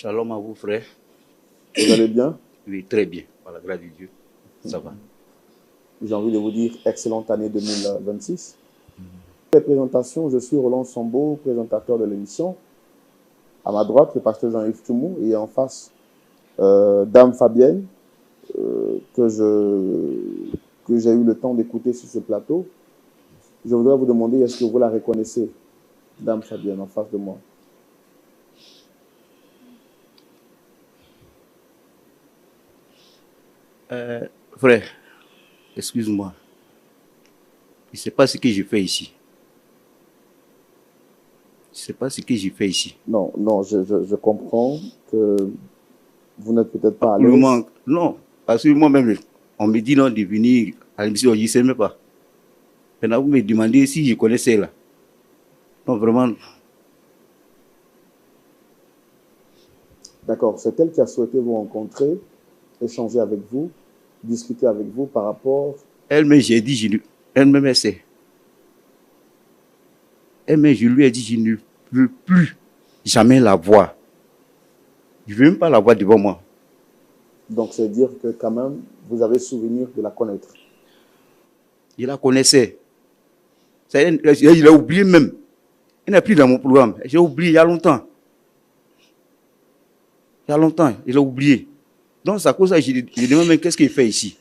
Shalom à vous, frère. Vous allez bien? Oui, très bien, par la grâce de Dieu. Ça va. J'ai envie de vous dire excellente année 2026. Pour les présentations, je suis Roland Sambo, présentateur de l'émission. À ma droite, le pasteur Jean-Yves Toumou et en face, Dame Fabienne, que j'ai eu le temps d'écouter sur ce plateau. Je voudrais vous demander, est-ce que vous la reconnaissez, Dame Fabienne, en face de moi? Frère, excuse-moi. Je ne sais pas ce que j'ai fait ici. Je ne sais pas ce que j'ai fait ici. Non, je comprends que vous n'êtes peut-être pas à Pour le l'aise. moment, non, parce que moi-même, on me dit non de venir à l'émission, je ne sais même pas. Maintenant, vous me demandez si je connaissais là. Non, vraiment. D'accord, c'est elle qui a souhaité vous rencontrer, échanger avec vous, discuter avec vous par rapport... Elle-même, j'ai dit, elle-même, elle sait. Elle-même, je lui ai dit, je ne veux plus jamais la voir. Je ne veux même pas la voir devant moi. Donc, c'est dire que quand même, vous avez souvenir de la connaître. Je la connaissais. Il a oublié même. Il n'est plus dans mon programme. J'ai oublié il y a longtemps. Il y a longtemps, il a oublié. Donc, c'est à cause de ça que je demande même qu'est-ce qu'il fait ici.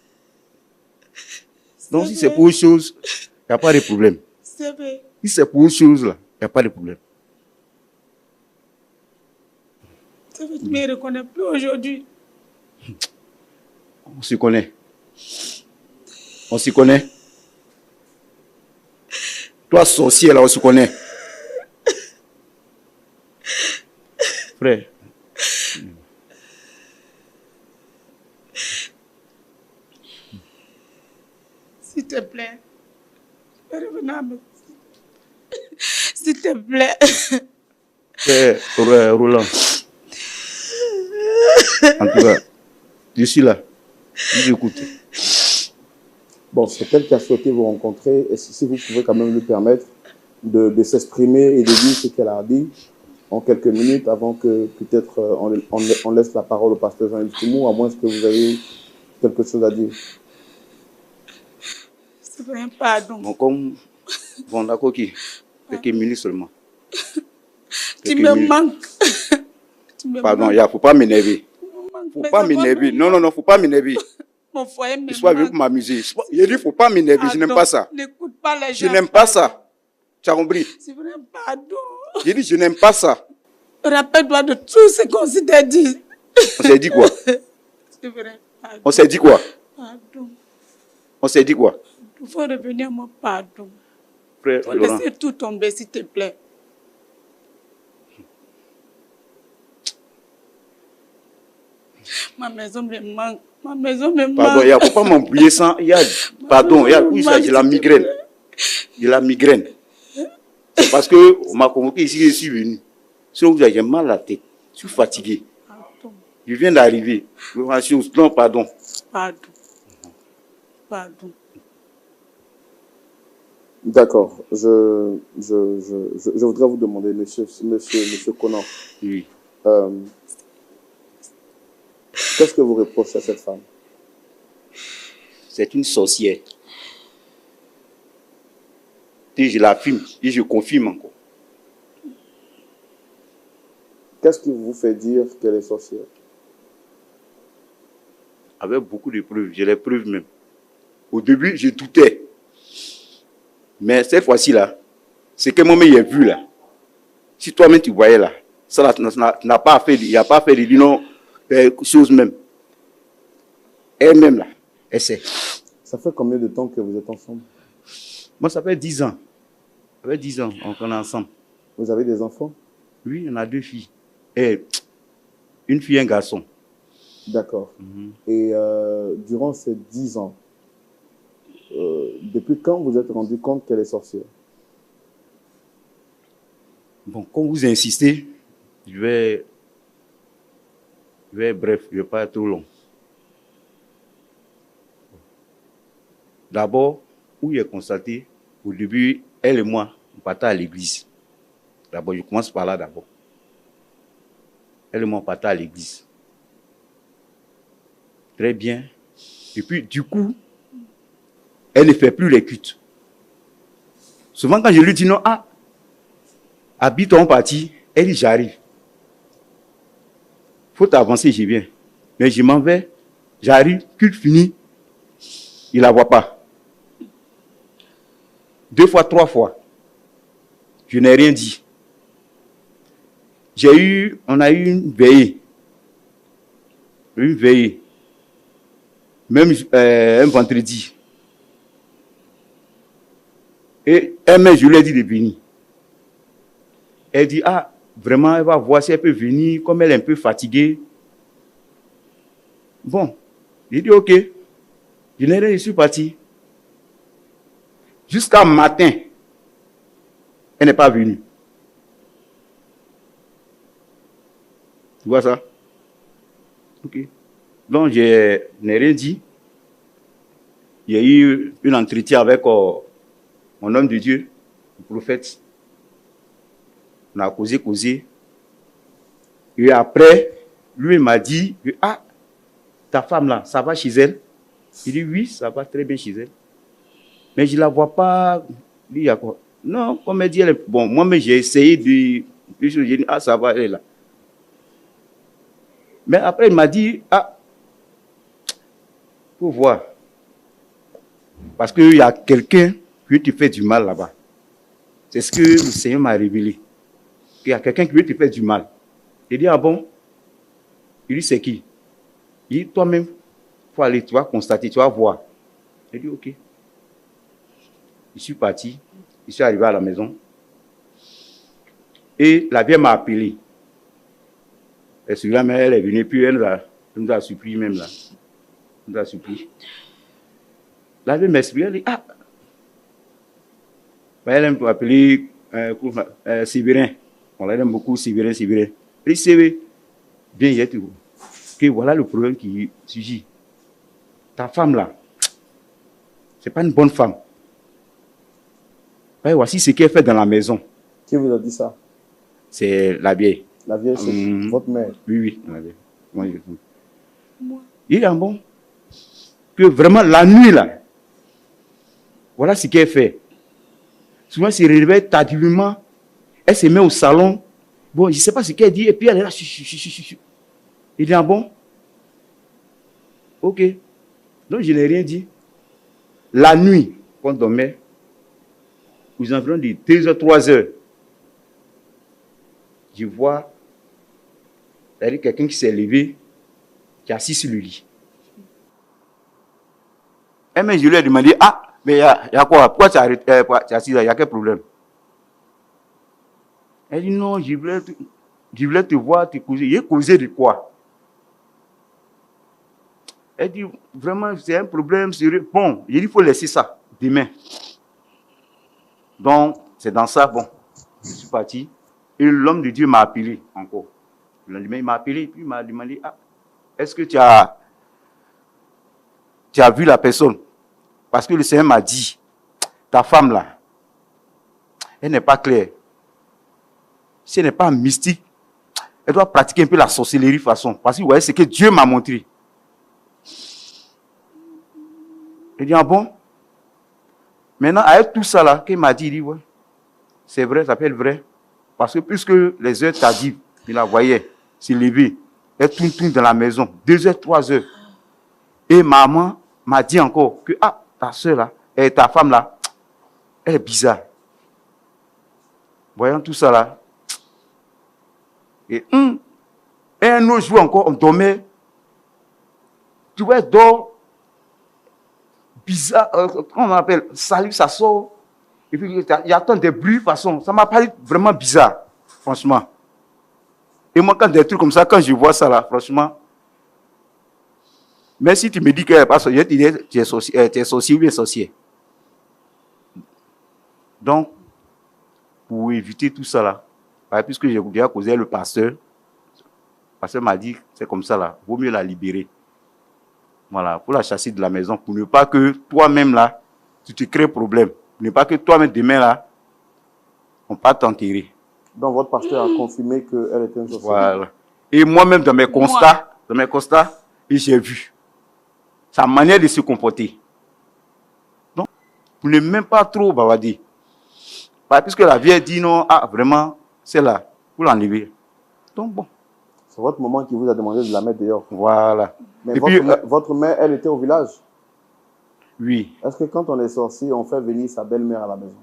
Donc, si c'est pour autre chose, il n'y a pas de problème. C'est vrai. Si c'est pour autre chose, là, il n'y a pas de problème. Ça fait que tu ne me reconnais plus aujourd'hui. On se connaît. On se connaît. Toi, sorcier, là, on se connaît. Frère. S'il te plaît. Revenez. S'il te plaît. Frère Roland. En tout cas, je suis là. Je l'écoute. Bon, c'est elle qui a souhaité vous rencontrer. Et si vous pouvez quand même lui permettre de s'exprimer et de dire ce qu'elle a dit en quelques minutes avant que peut-être on laisse la parole au pasteur Jean-Yves Toumou, à moins que vous ayez quelque chose à dire. C'est vrai, pardon. Bon, comme... Bon, d'accord, qui? Quelques minutes seulement. Tu me manques. Pardon, il ne faut pas m'énerver. Il ne faut pas m'énerver. Non, il ne faut pas m'énerver. Mon foyer me Je suis venu pour m'amuser. Je dis, il ne faut pas m'énerver. Je n'aime pas ça. N'écoute pas les gens. Je n'aime pas ça. Tu as compris? C'est vrai, pardon. J'ai dit, je n'aime pas ça. Rappelle-toi de tout ce qu'on s'était dit. On s'est dit quoi? C'est vrai, pardon. On s'est dit quoi? Pardon. On s'est dit quoi? Il faut revenir à moi, pardon. Frère Il faut Laurent. laisser tout tomber, s'il te plaît. Ma maison me manque. Ma maison me manque. Pardon, il ne faut pas m'embrouiller sans... Pardon, j'ai la migraine. J'ai la migraine. C'est parce qu'on m'a convoqué ici, je suis venu. Sinon, j'ai mal à la tête. Je suis fatigué. Pardon. Je viens d'arriver. Non, pardon. Pardon. Pardon. D'accord. Je voudrais vous demander, monsieur Conan, Oui. qu'est-ce que vous reprochez à cette femme? C'est une sorcière. Et je l'affirme et je confirme encore. Qu'est-ce qui vous fait dire qu'elle est sorcière? Avec beaucoup de preuves, j'ai les preuves même. Au début, je doutais. Mais cette fois-ci là, c'est que moi-même j'ai vu là. Si toi-même tu voyais là, ça n'a pas fait, il n'y a pas fait de non chose même. Elle-même là, elle sait. Ça fait combien de temps que vous êtes ensemble? Moi, ça fait 10 ans. Ça fait 10 ans qu'on est ensemble. Vous avez des enfants? Oui, on a 2 filles. Et une fille et un garçon. D'accord. Et durant ces 10 ans, depuis quand vous êtes rendu compte qu'elle est sorcière? Bon, comme vous insistez, je vais bref, je ne vais pas être trop long. D'abord, où j'ai constaté, au début, elle et moi, on partait à l'église. D'abord, je commence par là d'abord. Elle et moi, on partait à l'église. Très bien. Et puis, du coup, elle ne fait plus les cultes. Souvent, quand je lui dis non, habite en partie, elle dit j'arrive. Faut avancer, j'y viens. Mais je m'en vais, j'arrive, culte fini, il ne la voit pas. 2 fois, 3 fois. Je n'ai rien dit. On a eu une veillée. Une veillée. Même un vendredi. Et un mai, je lui ai dit de venir. Elle dit, vraiment, elle va voir si elle peut venir, comme elle est un peu fatiguée. Bon, j'ai dit, ok. Je n'ai rien, je suis parti. Jusqu'à matin, elle n'est pas venue. Tu vois ça? Ok. Donc, je n'ai rien dit. Il y a eu un entretien avec mon homme de Dieu, le prophète. On a causé. Et après, lui m'a dit, ta femme là, ça va chez elle? Il dit, oui, ça va très bien chez elle. Mais je ne la vois pas. Il y a quoi? Non, comme elle dit, elle est... Bon, moi-même, j'ai essayé de... J'ai dit, ça va, elle est là. Mais après, il m'a dit, faut voir. Parce qu'il y a quelqu'un qui te fait du mal là-bas. C'est ce que le Seigneur m'a révélé. Il y a quelqu'un qui veut te faire du mal. Il dit, bon? Il dit, c'est qui? Il dit, toi-même, il faut aller, tu vas constater, tu vas voir. Il dit, ok. Je suis parti, je suis arrivé à la maison. Et la vieille m'a appelé. Et celui-là, elle est venue, puis elle nous a supplié même là. Elle nous a supplié. La vieille m'a expliqué, elle dit, elle aime appeler Sévérin. On l'aime beaucoup, Sévérin. Elle dit, Sévé, viens, il y a tout. Que voilà le problème qui surgit. Ta femme là, c'est pas une bonne femme. Ouais, voici ce qu'elle fait dans la maison. Qui vous a dit ça? C'est la vieille. La vieille, c'est votre mère? Oui, la vieille. Moi. Il est bon. Que vraiment, la nuit, là, voilà ce qu'elle fait. Souvent, elle se réveille tardivement. Elle se met au salon. Bon, je ne sais pas ce qu'elle dit. Et puis, elle est là. Il dit, bon. Ok. Donc, je n'ai rien dit. La nuit, quand on dormait, aux environs de 2h, 3h, je vois quelqu'un qui s'est levé, qui est assis sur le lit. Et mais je lui ai demandé, mais il y a quoi? Pourquoi tu es assis là? Il y a quel problème? Elle dit, non, je voulais te voir, te causer. Il est causé de quoi? Elle dit, vraiment, c'est un problème sérieux. Bon, il faut laisser ça demain. Donc, c'est dans ça, bon, je suis parti. Et l'homme de Dieu m'a appelé encore. Le lendemain, il m'a appelé et puis il m'a demandé, est-ce que tu as vu la personne? Parce que le Seigneur m'a dit, ta femme là, elle n'est pas claire. Si elle n'est pas mystique, elle doit pratiquer un peu la sorcellerie façon. Parce que vous voyez ce que Dieu m'a montré. Il dit, bon? Maintenant, avec tout ça là, qu'il m'a dit, il dit, ouais, c'est vrai, ça s'appelle vrai. Parce que puisque les heures tardives, il la voyait se lever, elle tourne dans la maison, 2h, 3h. Et maman m'a dit encore que, ta soeur là, et ta femme là, elle est bizarre. Voyant tout ça là. Et un autre jour encore, on dormait. Tu vois, elle dort. Bizarre, comment on appelle, salut, ça sort. Et puis, il y a tant de bruits, de façon. Ça m'a paru vraiment bizarre, franchement. Et moi, quand des trucs comme ça, quand je vois ça là, franchement, mais si tu me dis qu'elle n'est pas sorcière, tu es sorcier ou bien sorcier. Donc, pour éviter tout ça là, puisque j'ai déjà causé le pasteur m'a dit, c'est comme ça là, vaut mieux la libérer. Voilà, pour la chasser de la maison, pour ne pas que toi-même là, tu te crées problème. Pour ne pas que toi-même demain là, on ne va t'enterrer. Donc votre pasteur a confirmé qu'elle était une sorcière. Voilà. Et moi-même, dans mes constats, et j'ai vu sa manière de se comporter. Donc, vous n'êtes même pas trop bavarder. Puisque la vieille dit non, ah, vraiment, c'est là, vous l'enlevez. Donc, bon. C'est votre maman qui vous a demandé de la mettre dehors. Voilà. Mais Et votre mère, elle était au village? Oui. Est-ce que quand on est sorcier, on fait venir sa belle-mère à la maison?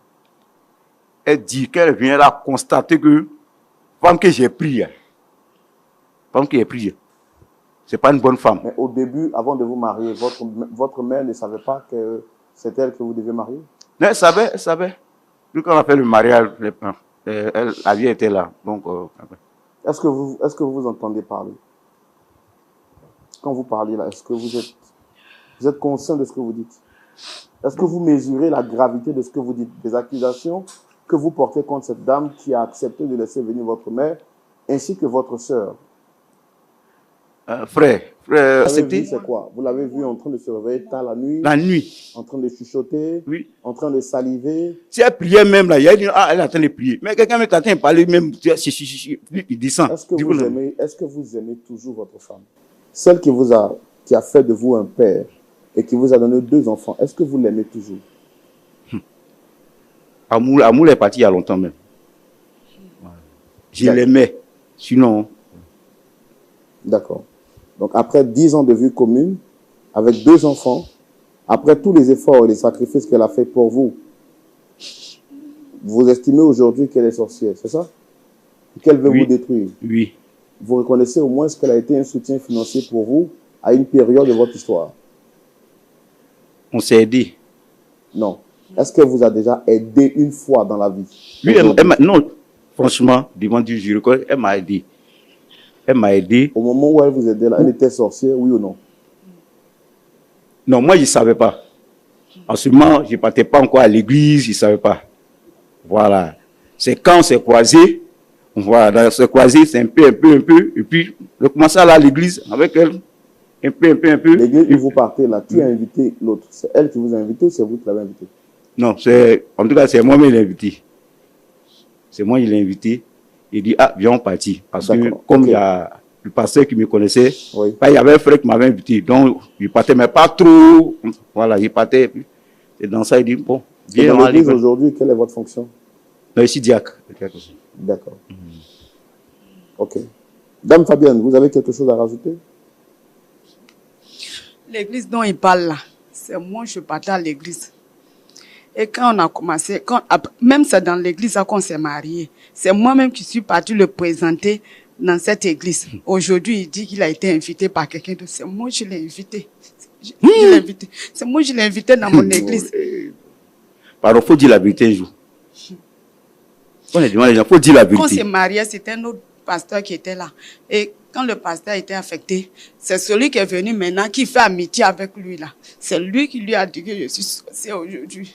Elle dit qu'elle vient là constater que, femme que j'ai pris, c'est pas une bonne femme. Mais au début, avant de vous marier, votre mère ne savait pas que c'est elle que vous deviez marier? Non, elle savait. Puis quand on a fait le mariage, la vieille était là. Donc, Est-ce que vous entendez parler? Quand vous parlez là, est-ce que vous êtes conscient de ce que vous dites? Est-ce que vous mesurez la gravité de ce que vous dites? Des accusations que vous portez contre cette dame qui a accepté de laisser venir votre mère, ainsi que votre sœur. Frère, C'était c'est quoi? Vous l'avez vu en train de se réveiller tard la nuit? La nuit. En train de chuchoter? Oui. En train de saliver? Si elle priait même là, il a dit, ah, elle est en train de prier. Mais quelqu'un est en train de parler même, il descend. Est-ce que vous aimez toujours votre femme? Celle qui a fait de vous un père et qui vous a donné 2 enfants, est-ce que vous l'aimez toujours? Amour est parti il y a longtemps même. Je l'aimais. Sinon. D'accord. Donc après 10 ans de vie commune, avec 2 enfants, après tous les efforts et les sacrifices qu'elle a fait pour vous, vous estimez aujourd'hui qu'elle est sorcière, c'est ça? Qu'elle veut vous détruire? Oui. Vous reconnaissez au moins qu'elle a été un soutien financier pour vous à une période de votre histoire? On s'est aidé. Non. Est-ce qu'elle vous a déjà aidé une fois dans la vie? Oui, non, franchement, devant Dieu, je reconnais, elle m'a aidé. Elle m'a aidé. Au moment où elle vous aidait là, elle était sorcière, oui ou non? Non, moi, je ne savais pas. En ce moment, je ne partais pas encore à l'église, je ne savais pas. Voilà. C'est quand on s'est croisés, voilà, c'est un peu, et puis, je commençais à aller à l'église avec elle, un peu. L'église où vous partez là, qui a invité l'autre? C'est elle qui vous a invité ou c'est vous qui l'avez invité? Non, en tout cas, c'est moi qui l'ai invité. C'est moi qui l'ai invité. Il dit, ah, viens, on partit. Parce que, comme il y a le pasteur qui me connaissait, il y avait un frère qui m'avait invité. Donc, il partait, mais pas trop. Voilà, il partait. Et dans ça, il dit, bon, viens. Dans l'église aujourd'hui, quelle est votre fonction? Non, ici, diacre. D'accord. Ok. Dame Fabienne, vous avez quelque chose à rajouter? L'église dont il parle là, c'est moi, je partais à l'église. Et quand on a commencé, même c'est dans l'église qu'on s'est marié, c'est moi-même qui suis partie le présenter dans cette église. Aujourd'hui, il dit qu'il a été invité par quelqu'un d'autre. C'est moi qui l'ai invité. C'est moi qui l'ai invité dans mon église. Pardon, il faut dire la vérité un jour. Il faut dire la vérité. Quand on s'est marié, c'était un autre pasteur qui était là. Et quand le pasteur était affecté, c'est celui qui est venu maintenant qui fait amitié avec lui là. C'est lui qui lui a dit que je suis sorcière aujourd'hui.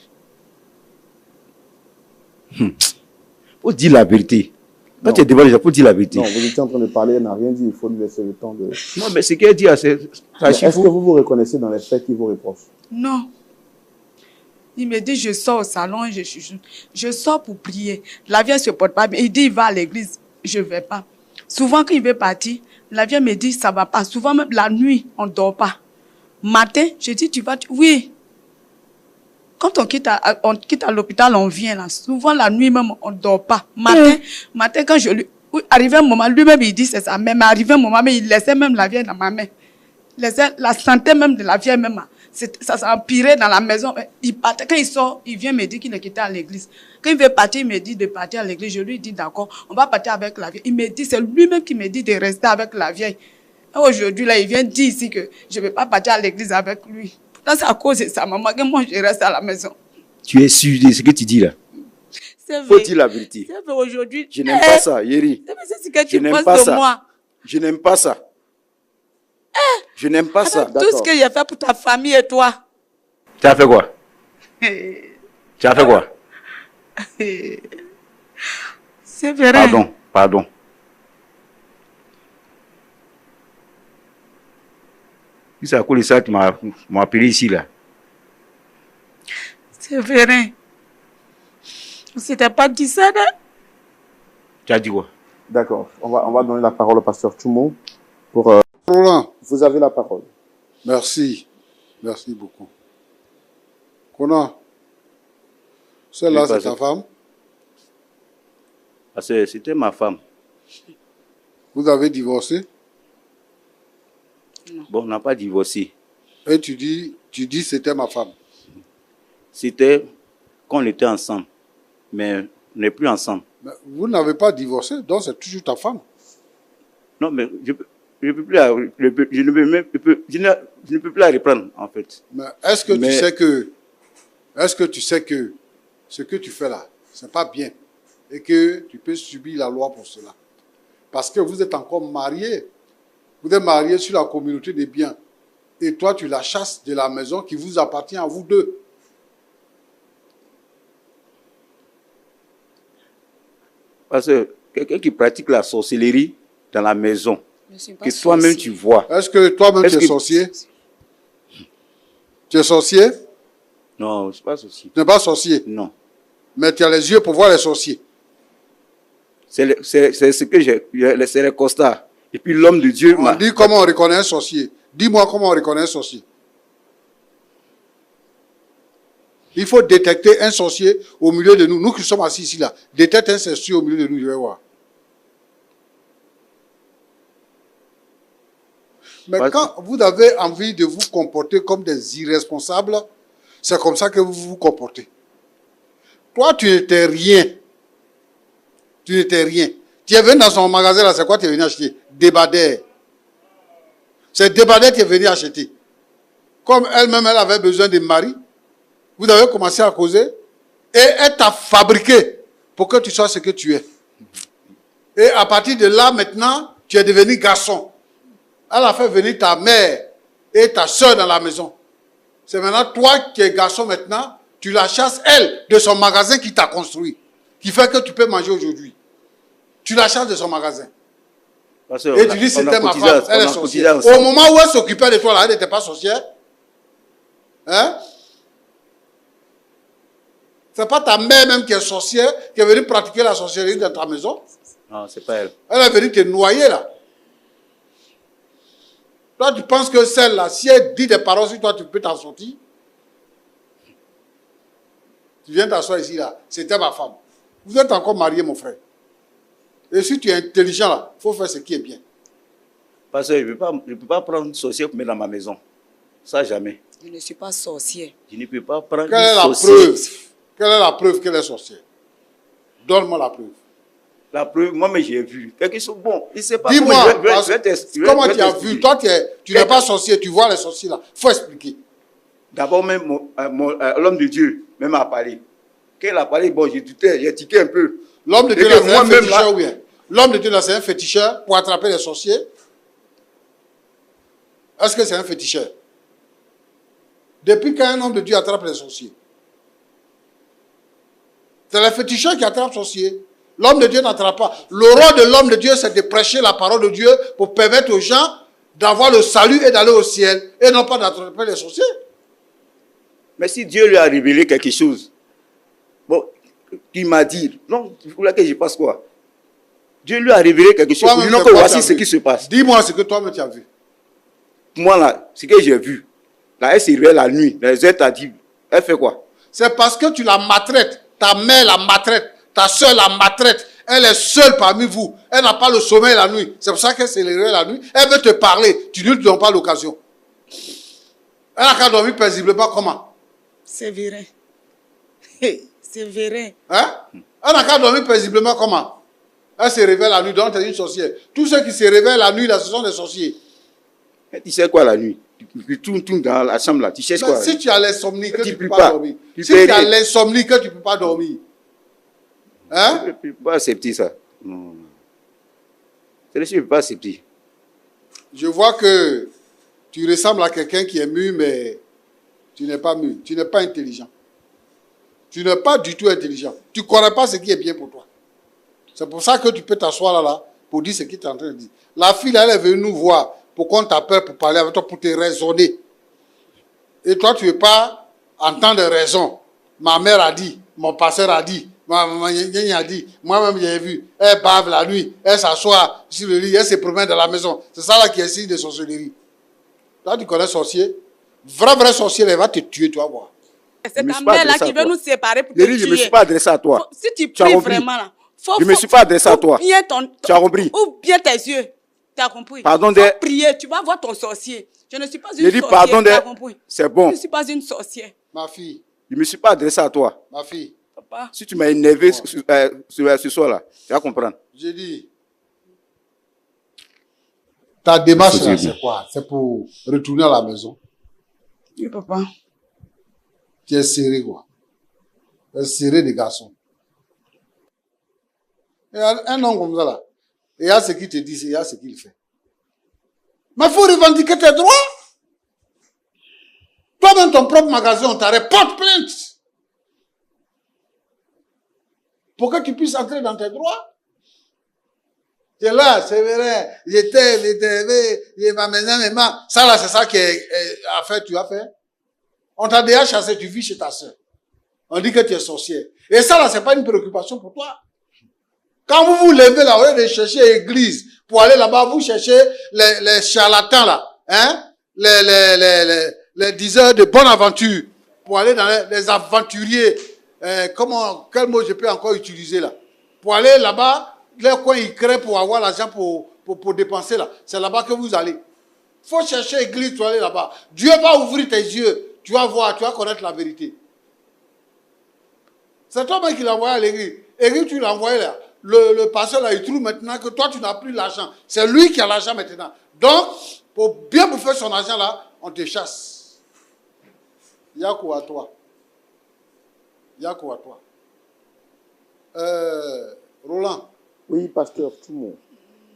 Faut dire la vérité. Quand tu es devant les gens, faut dire la vérité. Non, vous étiez en train de parler, elle n'a rien dit, il faut lui laisser le temps de... Non, mais ce qu'elle dit, c'est... Est-ce que vous vous reconnaissez dans les faits qui vous reprochent? Non. Il me dit, je sors au salon, je sors pour prier. La vieille se porte pas bien. Il dit, il va à l'église. Je ne vais pas. Souvent, quand il veut partir, la vieille me dit, ça ne va pas. Souvent, même la nuit, on ne dort pas. Matin, je dis, tu vas... Oui. Quand on quitte à l'hôpital, on vient là. Souvent, la nuit même, on ne dort pas. Matin, quand je lui... Arrivé un moment, lui-même, il dit, c'est ça. Mais arrivé un moment, il laissait même la vieille dans ma main. La santé même de la vieille même. Ça s'est empiré dans la maison. Il partait. Quand il sort, il vient me dire qu'il est quitté à l'église. Quand il veut partir, il me dit de partir à l'église. Je lui dis d'accord, on va partir avec la vieille. Il me dit, c'est lui-même qui me dit de rester avec la vieille. Aujourd'hui, là, il vient dire ici que je ne vais pas partir à l'église avec lui. C'est à cause de sa maman que moi, je reste à la maison. Tu es sûr de ce que tu dis là? C'est vrai. Faut dire la vérité. C'est vrai aujourd'hui. Je n'aime pas ça, Yeri. C'est ce que tu penses de moi. Je n'aime pas ça. Je n'aime pas ça. Tout ce que j'ai fait pour ta famille et toi. Tu as fait quoi? Tu as fait quoi? C'est vrai. Pardon. C'est à cause de ça que tu m'as appelé ici là. C'est vrai. On ne s'était pas dit ça, là. Tu as dit quoi? D'accord. On va donner la parole au pasteur Tchoumo. Roland, Vous avez la parole. merci. Merci beaucoup. Conan, celle-là, Oui, c'est pasteur. ta femme. Parce que c'était ma femme. Vous avez divorcé. Bon, on n'a pas divorcé. Et tu dis c'était ma femme. C'était quand on était ensemble. Mais on n'est plus ensemble. Mais vous n'avez pas divorcé, donc c'est toujours ta femme. Non, mais je ne peux plus la, je ne peux même, je ne peux plus la reprendre, en fait. Mais est-ce que Mais- tu sais que ce que tu fais là, c'est pas bien et que tu peux subir la loi pour cela? Parce que vous êtes encore mariés. Vous êtes mariés sur la communauté des biens. Et toi, tu la chasses de la maison qui vous appartient à vous deux. Parce que quelqu'un qui pratique la sorcellerie dans la maison, Je suis pas que toi-même sorcier. tu vois. Est-ce que toi-même Est-ce tu es que- sorcier? Tu es sorcier? Non, je ne suis pas sorcier. Tu n'es pas sorcier. Non. Mais tu as les yeux pour voir les sorciers. C'est ce que c'est le constat. Et puis l'homme de Dieu On m'a. dit comment on reconnaît un sorcier. Dis-moi comment on reconnaît un sorcier. Il faut détecter un sorcier au milieu de nous. Nous qui sommes assis ici là. Détecte un sorcier au milieu de nous, je vais voir. Mais Parce- quand vous avez envie de vous comporter comme des irresponsables, c'est comme ça que vous vous comportez. Toi, tu n'étais rien. Tu n'étais rien. Tu es venu dans son magasin là, c'est quoi tu es venu acheter? Débardeur. C'est débardeur qui est venu acheter. Comme elle-même, elle avait besoin de mari, vous avez commencé à causer et elle t'a fabriqué pour que tu sois ce que tu es. Et à partir de là, maintenant, tu es devenu garçon. Elle a fait venir ta mère et ta soeur dans la maison. C'est maintenant toi qui es garçon maintenant, tu la chasses, elle, de son magasin qui t'a construit, qui fait que tu peux manger aujourd'hui. Tu la chasses de son magasin. Parce que Et tu dis c'était ma femme, elle est sorcière. Au ensemble. moment où elle s'occupait de toi là, elle n'était pas sorcière. Hein? C'est pas ta mère même qui est sorcière, qui est venue pratiquer la sorcellerie dans ta maison. Non, c'est pas elle. Elle est venue te noyer là. Toi, tu penses que celle-là, si elle dit des paroles sur toi, tu peux t'en sortir? Tu viens t'asseoir ici là, c'était ma femme. Vous êtes encore mariés, mon frère. Et si tu es intelligent là, il faut faire ce qui est bien. Parce que je ne peux pas prendre une sorcière pour mettre dans ma maison. Ça, jamais. Je ne suis pas sorcier. Je ne peux pas prendre Quelle est une la sorcière. preuve? Quelle est la preuve qu'elle est sorcière? Donne-moi la preuve. La preuve, moi-même, j'ai vu. Quelque chose, bon, il ne sait pas. Dis-moi, comment tu as t'expliquer. vu? Toi, tu n'es pas sorcier, tu vois les sorciers là. Il faut expliquer. D'abord, même l'homme de Dieu, même a parlé. Quand il a parlé, bon, j'ai douté, j'ai tiqué un peu. L'homme de Et Dieu que là, c'est un moi-même, féticheur là- ou bien? L'homme de Dieu là, c'est un féticheur pour attraper les sorciers. Est-ce que c'est un féticheur? Depuis quand un homme de Dieu attrape les sorciers? C'est le féticheur qui attrape les sorciers. L'homme de Dieu n'attrape pas. Le rôle de l'homme de Dieu, c'est de prêcher la parole de Dieu pour permettre aux gens d'avoir le salut et d'aller au ciel et non pas d'attraper les sorciers. Mais si Dieu lui a révélé quelque chose, bon, il m'a dit, non, vous voulez que je passe quoi? Dieu lui a révélé quelque chose. Toi-même, Disons c'est que quoi voici tu as ce vu? qui se passe. Dis-moi ce que toi-même tu as vu. Moi, là, ce que j'ai vu, là, elle s'est réveillée la nuit, les heures tardives. Elle fait quoi? C'est parce que tu la maltraites. Ta mère la maltraite. Ta soeur la maltraite. Elle est seule parmi vous. Elle n'a pas le sommeil la nuit. C'est pour ça qu'elle s'est réveillée la nuit. Elle veut te parler. Tu ne lui donnes pas l'occasion. Elle n'a qu'à dormir paisiblement comment? C'est vrai. C'est vrai. Hein? Elle n'a qu'à dormir paisiblement comment? Elle se réveille la nuit, donc tu es une sorcière. Tous ceux qui se réveillent la nuit, là, ce sont des sorciers. Tu sais quoi la nuit? Tu tournes dans la chambre là, tu cherches Mais quoi? si tu as l'insomnie, que Tu tu ne peux peux pas pas. dormir. Tu Si peux tu as rien. l'insomnie, que tu ne peux pas dormir. Hein? Je ne peux pas accepter ça. Non. Je ne peux pas accepter. Je vois que tu ressembles à quelqu'un qui est mûr, mais tu n'es pas mûr. Tu n'es pas intelligent. Tu n'es pas du tout intelligent. Tu ne connais pas ce qui est bien pour toi. C'est pour ça que tu peux t'asseoir là pour dire ce qu'il est en train de dire. La fille, là, elle est venue nous voir pour qu'on t'appelle pour parler avec toi, pour te raisonner. Et toi, tu ne veux pas entendre raison. Ma mère a dit, mon pasteur a dit, Ma maman a dit, moi-même j'ai vu, elle bave la nuit, elle s'assoit sur le lit, elle se promène dans la maison. C'est ça là qui est signe de sorcellerie. Là, tu connais sorcier. Vrai sorcier, elle va te tuer, tu vas voir. C'est ta mère là qui veut nous séparer pour te tuer. Je ne me suis pas adressé à toi. Si tu pries vraiment là, je ne me suis pas adressé à toi. Tu as compris? Ouvre bien tes yeux. Tu as compris? Pardon faut prier, tu vas voir ton sorcier. Je ne suis pas une sorcière. J'ai dit pardon tu as compris? C'est bon. Je ne suis pas une sorcière. Ma fille. Je ne me suis pas adressé à toi. Ma fille. Papa. Si tu m'as énervé ce soir-là, tu vas comprendre. J'ai dit, ta démarche là, c'est quoi? C'est pour retourner à la maison? Oui, papa. Tu es serré, quoi. Tu es serré des garçons. Et un homme comme ça, là, il y a ce qu'il te dit, il y a ce qu'il fait. Mais il faut revendiquer tes droits. Toi-même, ton propre magasin, on t'arrête, porte plainte. Pour que tu puisses entrer dans tes droits. C'est là, c'est vrai, j'étais, ma maison, ça là, c'est ça qui est à faire, tu as fait. On t'a déjà chassé, tu vis chez ta soeur. On dit que tu es sorcière. Et ça là, c'est pas une préoccupation pour toi. Quand vous vous levez là, au lieu de chercher église, pour aller là-bas, vous cherchez les charlatans là, hein, les diseurs de bonne aventure, pour aller dans les aventuriers, quel mot je peux encore utiliser là? Pour aller là-bas, les coins ils créent pour avoir l'argent pour dépenser là. C'est là-bas que vous allez. Faut chercher église pour aller là-bas. Dieu va ouvrir tes yeux. Tu vas voir, tu vas connaître la vérité. C'est toi-même qui l'as envoyé à l'église. Église, tu l'as envoyé là. Le pasteur là, il trouve maintenant que toi, tu n'as plus l'argent. C'est lui qui a l'argent maintenant. Donc, pour bien bouffer son argent là, on te chasse. Yako à toi. Yako à toi. Roland. Oui, pasteur, tout le monde.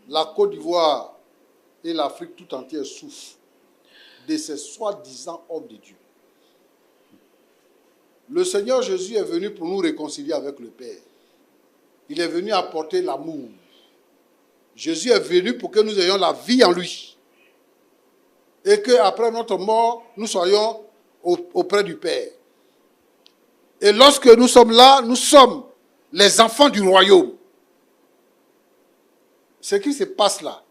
La Côte d'Ivoire et l'Afrique tout entière souffrent de ces soi-disant hommes de Dieu. Le Seigneur Jésus est venu pour nous réconcilier avec le Père. Il est venu apporter l'amour. Jésus est venu pour que nous ayons la vie en lui. Et qu'après notre mort, nous soyons auprès du Père. Et lorsque nous sommes là, nous sommes les enfants du royaume. Ce qui se passe là,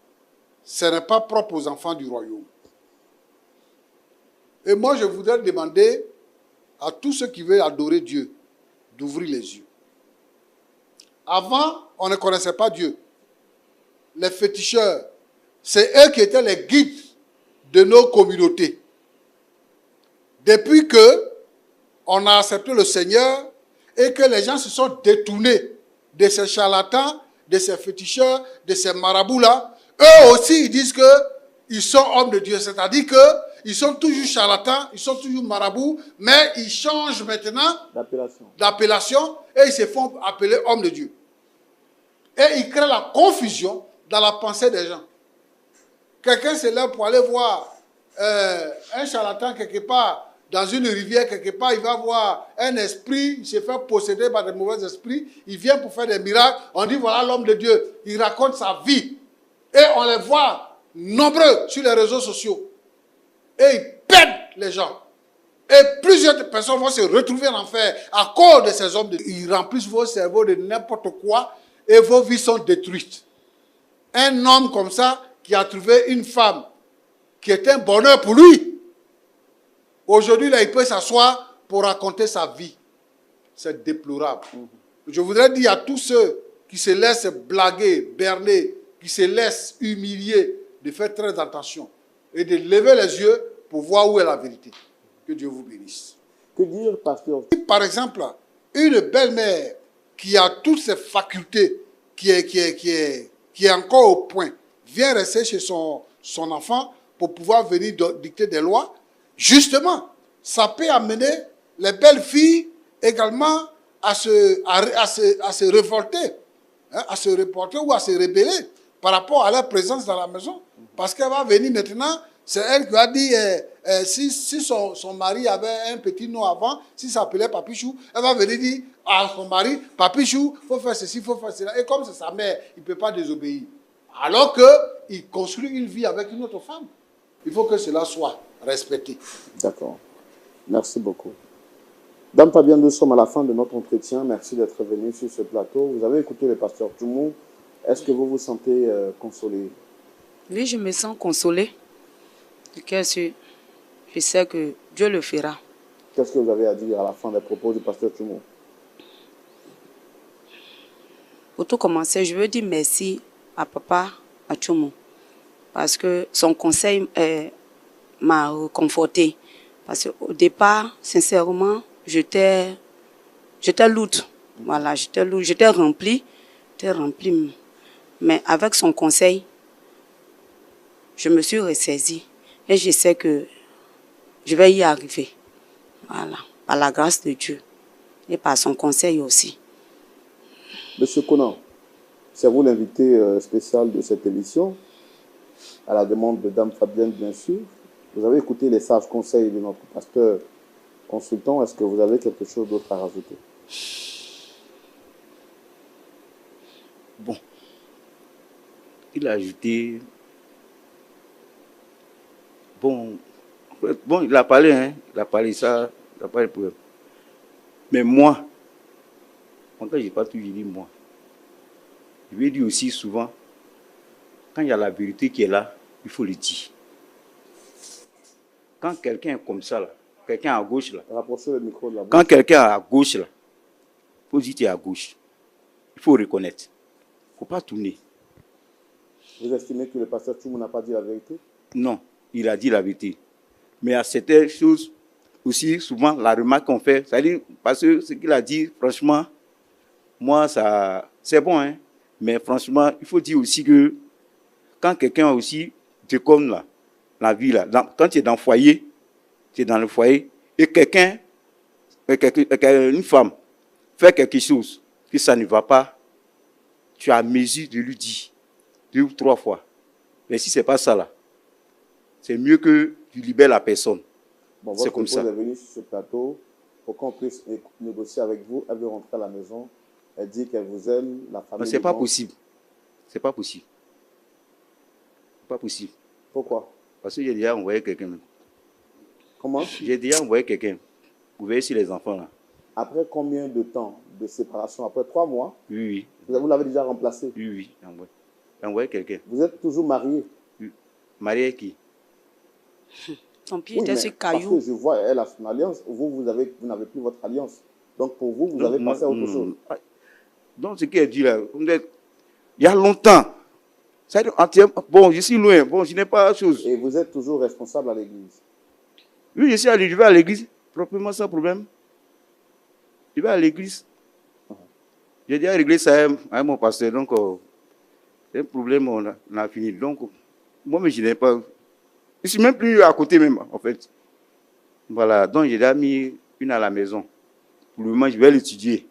ce n'est pas propre aux enfants du royaume. Et moi, je voudrais demander à tous ceux qui veulent adorer Dieu d'ouvrir les yeux. Avant, on ne connaissait pas Dieu. Les féticheurs, c'est eux qui étaient les guides de nos communautés. Depuis que on a accepté le Seigneur et que les gens se sont détournés de ces charlatans, de ces féticheurs, de ces marabouts-là, eux aussi, ils disent qu'ils sont hommes de Dieu. C'est-à-dire qu'ils sont toujours charlatans, ils sont toujours marabouts, mais ils changent maintenant d'appellation et ils se font appeler hommes de Dieu. Et ils créent la confusion dans la pensée des gens. Quelqu'un se lève pour aller voir un charlatan quelque part, dans une rivière quelque part, il va voir un esprit, il se fait posséder par de mauvais esprits, il vient pour faire des miracles, on dit voilà l'homme de Dieu, il raconte sa vie. Et on les voit nombreux sur les réseaux sociaux. Et ils perdent les gens. Et plusieurs personnes vont se retrouver en enfer à cause de ces hommes. Ils remplissent vos cerveaux de n'importe quoi et vos vies sont détruites. Un homme comme ça qui a trouvé une femme qui est un bonheur pour lui. Aujourd'hui, là, il peut s'asseoir pour raconter sa vie. C'est déplorable. Je voudrais dire à tous ceux qui se laissent blaguer, berner, qui se laissent humilier, de faire très attention et de lever les yeux pour voir où est la vérité. Que Dieu vous bénisse. Que dire, pasteur? Par exemple, une belle-mère qui a toutes ses facultés, qui est encore au point, vient rester chez son enfant pour pouvoir venir dicter des lois. Justement, ça peut amener les belles filles également à se révolter, hein, à se reporter ou à se rebeller par rapport à leur présence dans la maison. Parce qu'elle va venir maintenant, c'est elle qui a dit, si son mari avait un petit nom avant, s'il s'appelait Papichou, elle va venir dire à son mari, Papichou, il faut faire ceci, il faut faire cela. Et comme c'est sa mère, il ne peut pas désobéir. Alors qu'il construit une vie avec une autre femme. Il faut que cela soit respecté. D'accord. Merci beaucoup. Dame Fabienne, nous sommes à la fin de notre entretien. Merci d'être venu sur ce plateau. Vous avez écouté le pasteur Toumou. Est-ce que vous vous sentez consolé? Oui, je me sens consolée. Du cœur sûr. Je sais que Dieu le fera. Qu'est-ce que vous avez à dire à la fin des propos du pasteur Toumou? Pour tout commencer, je veux dire merci à papa, à Toumou. Parce que son conseil m'a conforté. Parce qu'au départ, sincèrement, j'étais lourde. Voilà, j'étais lourde, j'étais remplie. Mais avec son conseil, je me suis ressaisie. Et je sais que je vais y arriver. Voilà, par la grâce de Dieu. Et par son conseil aussi. Monsieur Conan, c'est vous l'invité spécial de cette émission, à la demande de Dame Fabienne, bien sûr. Vous avez écouté les sages conseils de notre pasteur consultant. Est-ce que vous avez quelque chose d'autre à rajouter? Bon. Il a ajouté... Bon, il a parlé, hein. Il a parlé ça, il a parlé pour... Mais moi, quand je n'ai pas toujours dit moi, je vais dire aussi souvent, quand il y a la vérité qui est là, il faut le dire. Quand quelqu'un est comme ça, là, quelqu'un à gauche, là, Rapprochez le micro de la bouche. quand quelqu'un est à gauche, là, il faut dire qu'il est à gauche. Il faut reconnaître. Il ne faut pas tourner. Vous estimez que le pasteur Toumou n'a pas dit la vérité? Non, il a dit la vérité. Mais à certaines choses, aussi, souvent, la remarque qu'on fait, c'est-à-dire, parce que ce qu'il a dit, franchement, moi, ça, c'est bon, hein. Mais franchement, il faut dire aussi que quand quelqu'un aussi, c'est comme là, la vie là, quand tu es dans le foyer, tu es dans le foyer, et quelqu'un, une femme, fait quelque chose, que ça ne va pas, tu as à mesure de lui dire 2 ou 3 fois. Mais si ce n'est pas ça là, c'est mieux que tu libères la personne. Bon, c'est comme ça. Votre épouse est venue sur ce plateau pour qu'on puisse négocier avec vous. Elle veut rentrer à la maison. Elle dit qu'elle vous aime, la famille. Ce n'est pas possible. C'est pas possible. C'est pas possible. Pourquoi? Parce que j'ai déjà envoyé quelqu'un. Comment? J'ai déjà envoyé quelqu'un. Vous voyez sur les enfants là. Après combien de temps de séparation? Après 3 mois? Oui, Vous l'avez déjà remplacé? oui. J'ai envoyé quelqu'un. Vous êtes toujours marié? Oui. Marié à qui? Ton pied était sur caillou. Parce que je vois, elle a son alliance. Vous n'avez plus votre alliance. Donc pour vous, vous avez passé à autre chose. Donc ce qu'elle dit là, il y a longtemps. Bon, je suis loin. Bon, je n'ai pas de chose. Et vous êtes toujours responsable à l'église? Oui, je vais à l'église. Proprement sans problème. Je vais à l'église. J'ai déjà réglé ça avec mon pasteur. Donc, c'est un problème, on a fini. Donc, moi, je n'ai pas... Je ne suis même plus à côté même, en fait. Voilà. Donc, j'ai déjà mis une à la maison. Pour le moment, je vais l'étudier.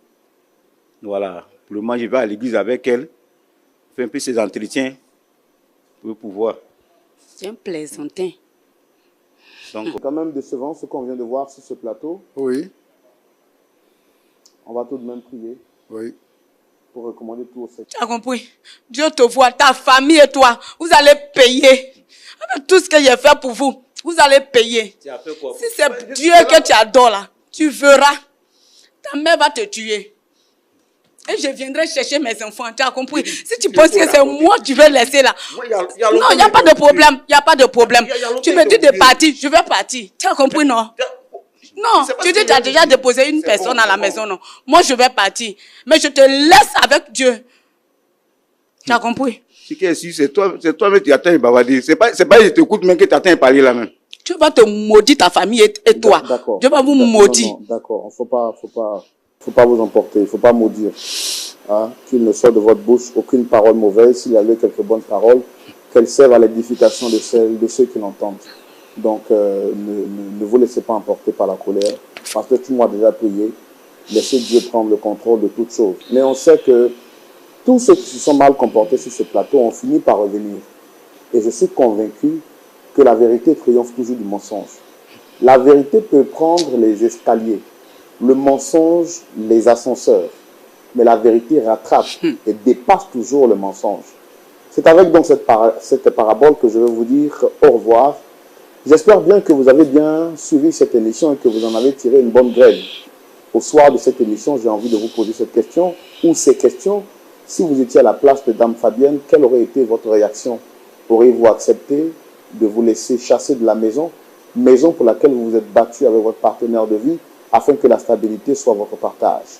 Voilà. Pour le moment, je vais à l'église avec elle. Faire un peu ses entretiens pour pouvoir. C'est un plaisantin. Donc, C'est quand même décevant ce qu'on vient de voir sur ce plateau. Oui, On va tout de même prier oui. pour recommander tout au Seigneur. Tu as compris? Dieu te voit, ta famille et toi, vous allez payer. Avec tout ce que j'ai fait pour vous, vous allez payer. tu as fait quoi? Si c'est Dieu que tu adores là, tu verras. Ta mère va te tuer. Et je viendrai chercher mes enfants, tu as compris? Si tu penses que c'est moi que tu veux laisser là. Non, il n'y a pas de problème. Il n'y a pas de problème. Tu me dis de partir, je vais partir. Tu as compris, non? Non, tu dis que tu as déjà déposé une personne à la maison, non? Moi, je vais partir. Mais je te laisse avec Dieu. Tu as compris? Ce qui est sûr, c'est toi-même qui attends de bavarder. C'est pas je t'écoute même que tu attends de parler là même. Dieu va te maudire, ta famille et toi. D'accord. Dieu va vous maudire. Non, d'accord, il ne faut pas vous emporter, il ne faut pas maudire. Hein? Qu'il ne sorte de votre bouche aucune parole mauvaise. S'il y avait quelques bonnes paroles, qu'elles servent à l'édification de ceux qui l'entendent. Donc, ne vous laissez pas emporter par la colère, parce que tout le monde a déjà prié. Laissez Dieu prendre le contrôle de toutes choses. Mais on sait que tous ceux qui se sont mal comportés sur ce plateau ont fini par revenir. Et je suis convaincu que la vérité triomphe toujours du mensonge. La vérité peut prendre les escaliers, le mensonge les ascenseurs, mais la vérité rattrape et dépasse toujours le mensonge. C'est avec donc cette parabole que je vais vous dire au revoir. J'espère bien que vous avez bien suivi cette émission et que vous en avez tiré une bonne graine. Au soir de cette émission, j'ai envie de vous poser cette question, ou ces questions. Si vous étiez à la place de Dame Fabienne, quelle aurait été votre réaction? Auriez-vous accepté de vous laisser chasser de la maison, maison pour laquelle vous vous êtes battu avec votre partenaire de vie, afin que la stabilité soit votre partage?